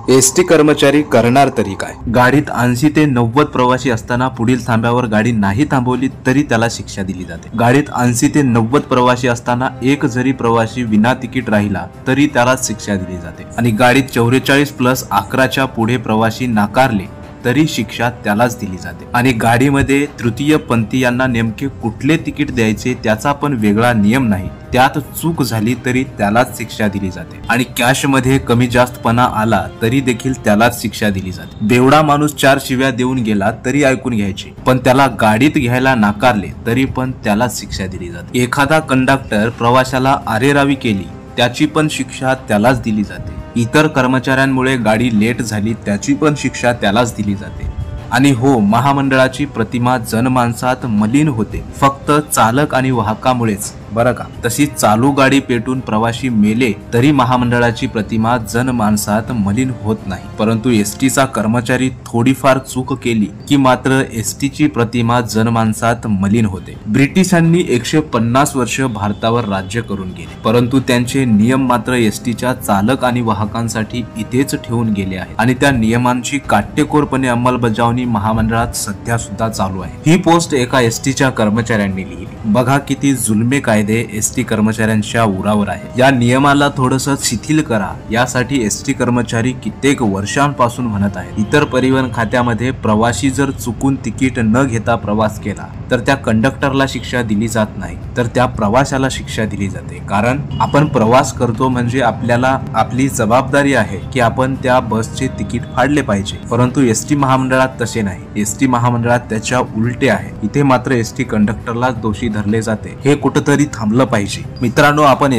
ST कर्मचारी करणार तरी काय? गाडीत 80 ते 90 प्रवासी असताना पुढील थांब्यावर गाडी नाही थांबवली तरी त्याला शिक्षा दिली जाते। गाडीत 80 ते 90 प्रवासी असताना एक जरी प्रवासी विना तिकीट राहिला तरी त्याला शिक्षा दिली जाते आणि गाडीत 44+11च्या पुढे प्रवासी नाकारले तरी शिक्षा त्यालाच दिली जाते। आणि गाडीमध्ये तृतीय पंथीयांना नेमके कुठले तिकीट द्यायचे त्याचा पण वेगळा नियम नाही, त्यात चूक झाली तरी त्यालाच शिक्षा दिली जाते आणि कॅश मध्ये कमी जास्तपणा आला तरी देखील त्यालाच शिक्षा दिली जाते। बेवडा माणूस 4 शिव्या देऊन गेला तरी ऐकून घ्यायची, पण त्याला गाडीत घ्यायला नाकारले तरी पण त्यालाच शिक्षा दिली जाते। एखादा कंडक्टर प्रवाशाला आरेरावी केली त्याची पण शिक्षा त्यालाच दिली जाते। इतर कर्मचाऱ्यांमुळे गाडी लेट झाली त्याची पण शिक्षा त्यालाच दिली जाते। आणि हो, महामंडळाची प्रतिमा जनमानसात मलिन होते फक्त चालक आणि वाहकामुळेच, बरं का। तशी चालू गाडी पेटून प्रवासी मेले तरी महामंडळाची प्रतिमा जनमानसात मलिन होत नाही, परंतु एसटीचा कर्मचारी थोडीफार चूक केली की मात्र एसटीची प्रतिमा जनमानसात मलिन होते। ब्रिटिशांनी 150 वर्ष भारतावर राज्य करून गेले, परंतु त्यांचे नियम मात्र एसटीच्या चालक आणि वाहकांसाठी इथेच ठेवून गेले आहेत आणि त्या नियमांची काटेकोरपणे अंमलबजावणी महामंडळात सध्या सुद्धा चालू आहे। ही पोस्ट एका एसटीच्या कर्मचाऱ्यांनी लिहिली। बघा किती जुलमी कायदे एसटी कर्मचाऱ्यांच्या उरावर आहे। या नियमाला थोडंसं शिथिल करा यासाठी एसटी कर्मचारी कित्येक वर्षांपासून म्हणत आहेत। इतर परिवहन खात्यामध्ये प्रवासी जर चुकून तिकीट न घेता प्रवास केला तर त्या कंडक्टरला शिक्षा दिली जात नाही, तर त्या प्रवाशाला शिक्षा दिली जाते। कारण आपण प्रवास करतो म्हणजे आपल्याला आपली जबाबदारी आहे की आपण त्या बसचे तिकीट फाडले पाहिजे, परंतु एसटी महामंडळात तसे नाही। एसटी महामंडळात त्याच्या उलटे आहे। इथे मात्र एसटी कंडक्टरला दोषी धरले जाते। हे कुठेतरी थांबलं पाहिजे। मित्रांनो, आपण